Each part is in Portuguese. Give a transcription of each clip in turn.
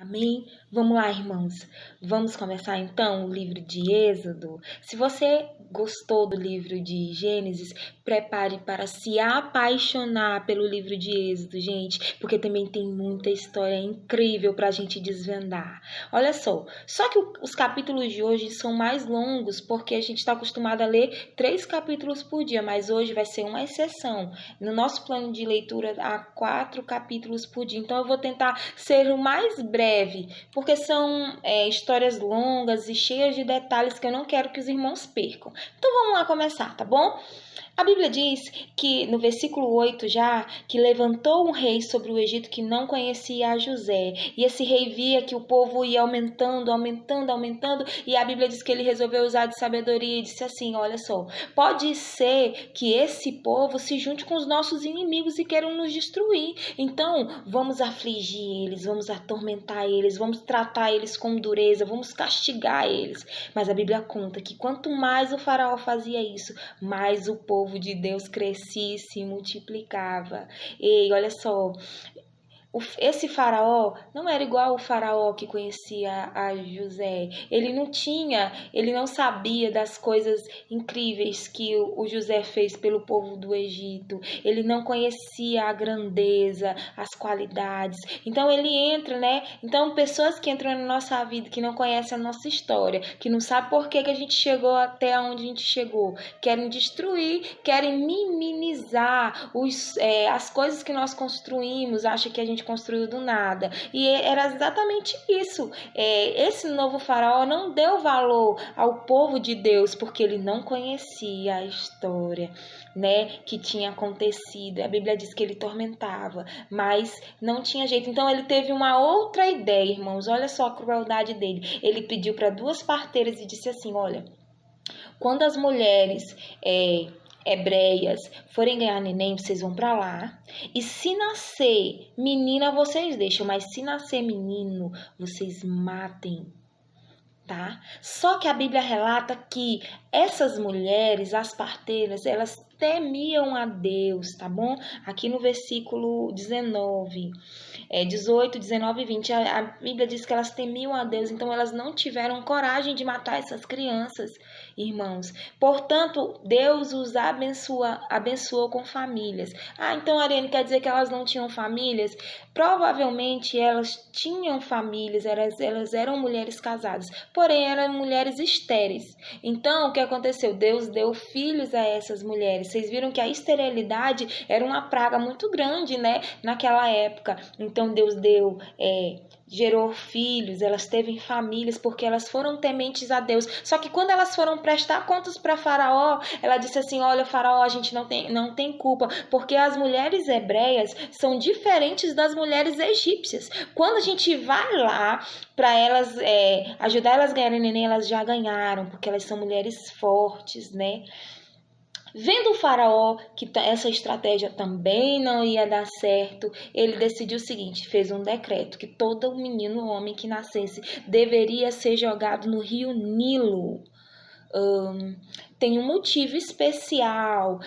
Amém? Vamos lá, irmãos. Vamos começar então o livro de Êxodo. Se você gostou do livro de Gênesis, prepare para se apaixonar pelo livro de Êxodo, gente, porque também tem muita história incrível para a gente desvendar. Olha só que os capítulos de hoje são mais longos porque a gente está acostumado a ler 3 capítulos por dia, mas hoje vai ser uma exceção. No nosso plano de leitura há 4 capítulos por dia, então eu vou tentar ser o mais breve, porque são histórias longas e cheias de detalhes que eu não quero que os irmãos percam. Então vamos lá começar, tá bom? A Bíblia diz que, no versículo 8 já, que levantou um rei sobre o Egito que não conhecia a José. E esse rei via que o povo ia aumentando, e a Bíblia diz que ele resolveu usar de sabedoria e disse assim, olha só, pode ser que esse povo se junte com os nossos inimigos e queiram nos destruir. Então, vamos afligir eles, vamos atormentar eles, vamos tratar eles com dureza, vamos castigar eles. Mas a Bíblia conta que quanto mais o faraó fazia isso, mais o povo de Deus crescia e se multiplicava. Ei, olha só, esse faraó não era igual o faraó que conhecia a José. Ele não sabia das coisas incríveis que o José fez pelo povo do Egito. Ele não conhecia a grandeza, as qualidades. Então ele entra, né? Então pessoas que entram na nossa vida, que não conhecem a nossa história, que não sabem por que a gente chegou até onde a gente chegou, querem destruir, querem minimizar as coisas que nós construímos, acham que a gente construiu do nada. E era exatamente isso. Esse novo faraó não deu valor ao povo de Deus porque ele não conhecia a história, né, que tinha acontecido. A Bíblia diz que ele tormentava, mas não tinha jeito. Então ele teve uma outra ideia, irmãos. Olha só a crueldade dele. Ele pediu para 2 parteiras e disse assim, olha, quando as mulheres hebreias forem ganhar neném, vocês vão para lá. E se nascer menina, vocês deixam. Mas se nascer menino, vocês matem. Tá? Só que a Bíblia relata que essas mulheres, as parteiras, elas temiam a Deus, tá bom? Aqui no versículo 19, 18, 19 e 20, a Bíblia diz que elas temiam a Deus, então elas não tiveram coragem de matar essas crianças, irmãos. Portanto, Deus os abençoou com famílias. Então, Ariane, quer dizer que elas não tinham famílias? Provavelmente elas tinham famílias, elas eram mulheres casadas, porém eram mulheres estéreis. Então, o que aconteceu? Deus deu filhos a essas mulheres. Vocês viram que a esterilidade era uma praga muito grande, né, naquela época. Então, Deus gerou filhos, elas teve famílias porque elas foram tementes a Deus. Só que quando elas foram prestar contas para Faraó, ela disse assim, olha, Faraó, a gente não tem culpa, porque as mulheres hebreias são diferentes das mulheres egípcias. Quando a gente vai lá para elas ajudar elas a ganharem neném, elas já ganharam, porque elas são mulheres fortes, né? Vendo o faraó que essa estratégia também não ia dar certo, ele decidiu o seguinte, fez um decreto que todo menino homem que nascesse deveria ser jogado no rio Nilo. Tem um motivo especial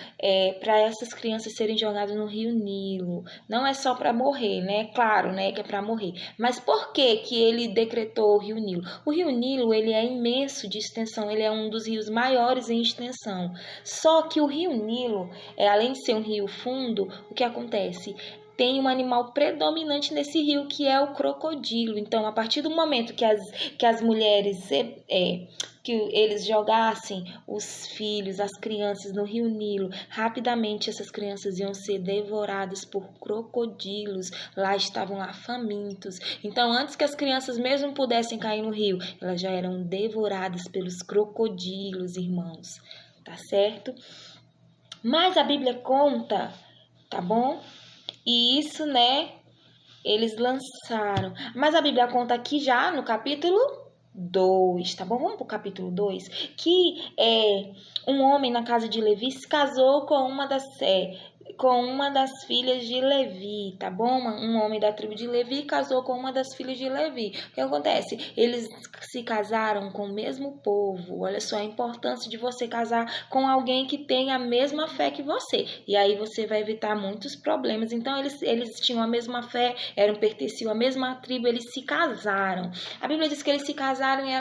para essas crianças serem jogadas no rio Nilo. Não é só para morrer, né? Claro, né, que é para morrer. Mas por que ele decretou o rio Nilo? O rio Nilo, ele é imenso de extensão, ele é um dos rios maiores em extensão. Só que o rio Nilo, além de ser um rio fundo, o que acontece? Tem um animal predominante nesse rio, que é o crocodilo. Então, a partir do momento que as mulheres que eles jogassem os filhos, as crianças no rio Nilo, rapidamente essas crianças iam ser devoradas por crocodilos. Lá estavam lá famintos. Então, antes que as crianças mesmo pudessem cair no rio, elas já eram devoradas pelos crocodilos, irmãos. Tá certo? Mas a Bíblia conta, tá bom? E isso, né, eles lançaram. Mas a Bíblia conta aqui já no capítulo 2, tá bom? Vamos pro capítulo 2. Que um homem na casa de Levi se casou com com uma das filhas de Levi, tá bom? Um homem da tribo de Levi casou com uma das filhas de Levi. O que acontece? Eles se casaram com o mesmo povo. Olha só a importância de você casar com alguém que tem a mesma fé que você. E aí você vai evitar muitos problemas. Então, eles tinham a mesma fé, pertenciam à mesma tribo, eles se casaram. A Bíblia diz que eles se casaram e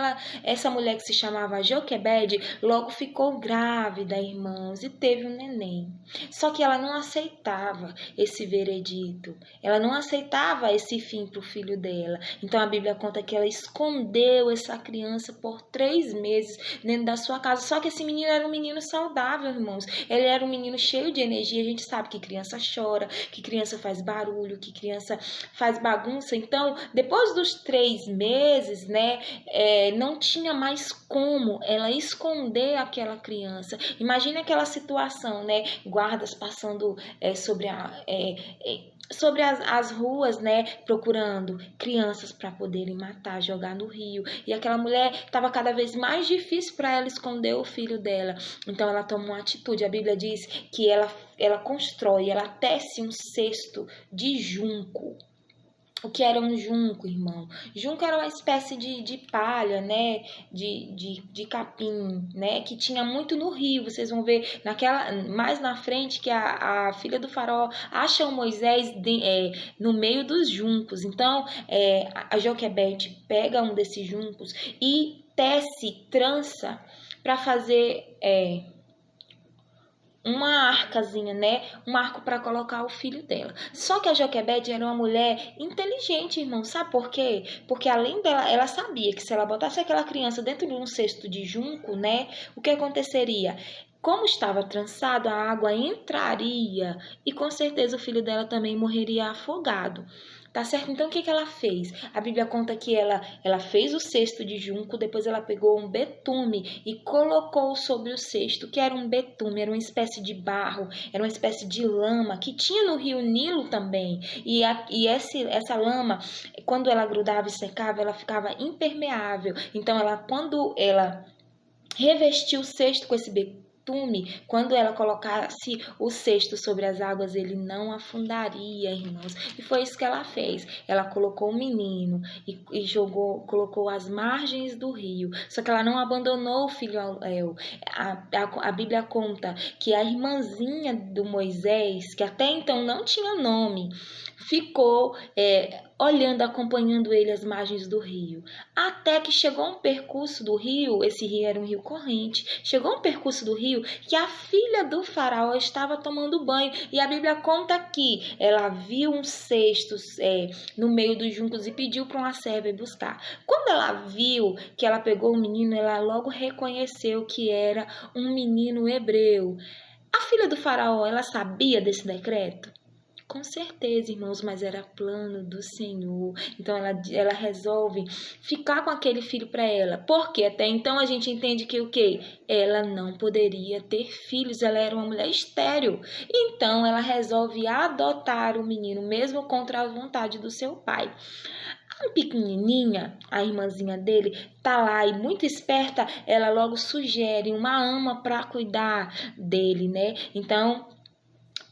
essa mulher que se chamava Joquebede logo ficou grávida, irmãos, e teve um neném. Só que ela não aceitava esse veredito, ela não aceitava esse fim para o filho dela. Então a Bíblia conta que ela escondeu essa criança por 3 meses dentro da sua casa. Só que esse menino era um menino saudável, irmãos. Ele era um menino cheio de energia. A gente sabe que criança chora, que criança faz barulho, que criança faz bagunça. Então, depois dos 3 meses, não tinha mais como ela esconder aquela criança. Imagina aquela situação, guardas passando sobre as ruas, procurando crianças para poderem matar, jogar no rio. E aquela mulher estava cada vez mais difícil para ela esconder o filho dela. Então ela toma uma atitude. A Bíblia diz que ela constrói, ela tece um cesto de junco. O que era um junco, irmão? Junco era uma espécie de palha, de capim, que tinha muito no rio. Vocês vão ver mais na frente que a filha do faraó acha o Moisés no meio dos juncos. Então, a Joquebede pega um desses juncos e tece trança para fazer uma arcazinha, um arco para colocar o filho dela. Só que a Joquebede era uma mulher inteligente, irmão. Sabe por quê? Porque além dela, ela sabia que se ela botasse aquela criança dentro de um cesto de junco, o que aconteceria? Como estava trançado, a água entraria e com certeza o filho dela também morreria afogado. Tá certo? Então, o que ela fez? A Bíblia conta que ela fez o cesto de junco, depois ela pegou um betume e colocou sobre o cesto, que era um betume, era uma espécie de barro, era uma espécie de lama, que tinha no rio Nilo também. E essa lama, quando ela grudava e secava, ela ficava impermeável. Então, quando ela revestiu o cesto com esse betume, quando ela colocasse o cesto sobre as águas, ele não afundaria, irmãos. E foi isso que ela fez. Ela colocou o menino e colocou às margens do rio. Só que ela não abandonou o filho ao léu. A Bíblia conta que a irmãzinha do Moisés, que até então não tinha nome, ficou olhando, acompanhando ele às margens do rio. Até que chegou um percurso do rio, esse rio era um rio corrente, chegou um percurso do rio que a filha do faraó estava tomando banho. E a Bíblia conta que ela viu um cesto no meio dos juncos e pediu para uma serva ir buscar. Quando ela viu que ela pegou o menino, ela logo reconheceu que era um menino hebreu. A filha do faraó, ela sabia desse decreto? Com certeza, irmãos, mas era plano do Senhor. Então ela resolve ficar com aquele filho para ela. Porque até então a gente entende que o quê? Ela não poderia ter filhos, ela era uma mulher estéril. Então ela resolve adotar o menino, mesmo contra a vontade do seu pai. A pequenininha, a irmãzinha dele, tá lá e muito esperta, ela logo sugere uma ama para cuidar dele, Então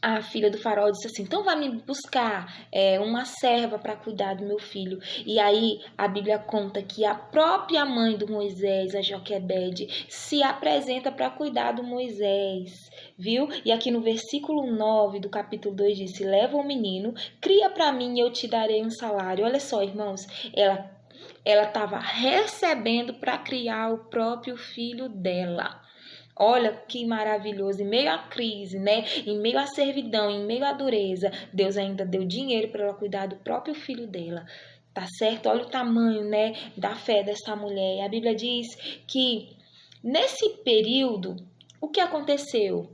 a filha do faraó disse assim, então vai me buscar uma serva para cuidar do meu filho. E aí a Bíblia conta que a própria mãe do Moisés, a Joquebede, se apresenta para cuidar do Moisés, viu? E aqui no versículo 9 do capítulo 2 diz, leva o menino, cria para mim e eu te darei um salário. Olha só, irmãos, ela estava recebendo para criar o próprio filho dela. Olha que maravilhoso, em meio à crise, em meio à servidão, em meio à dureza, Deus ainda deu dinheiro para ela cuidar do próprio filho dela, tá certo? Olha o tamanho, da fé dessa mulher. E a Bíblia diz que nesse período, o que aconteceu?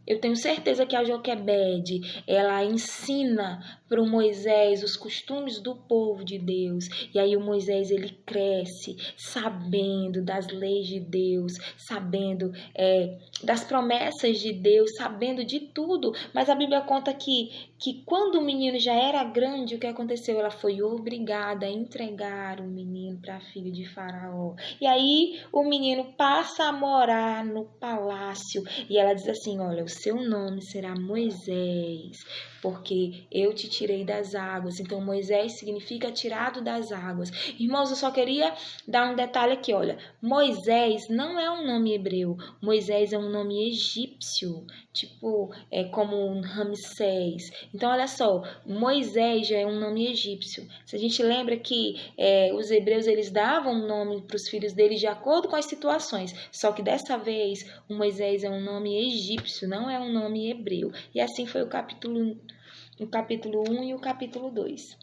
Eu tenho certeza que a Joquebede, ela ensina para o Moisés os costumes do povo de Deus. E aí o Moisés, ele cresce sabendo das leis de Deus, sabendo das promessas de Deus, sabendo de tudo. Mas a Bíblia conta que que quando o menino já era grande, o que aconteceu? Ela foi obrigada a entregar o menino para filho de Faraó. E aí o menino passa a morar no palácio e ela diz assim: olha, o seu nome será Moisés, porque eu te tirei das águas. Então Moisés significa tirado das águas. Irmãos, eu só queria dar um detalhe aqui, olha. Moisés não é um nome hebreu. Moisés é um nome egípcio, tipo, como Ramsés. Então, olha só, Moisés já é um nome egípcio. Se a gente lembra que os hebreus eles davam nome para os filhos deles de acordo com as situações, só que dessa vez o Moisés é um nome egípcio, não é um nome hebreu. E assim foi o capítulo 1 e o capítulo 2.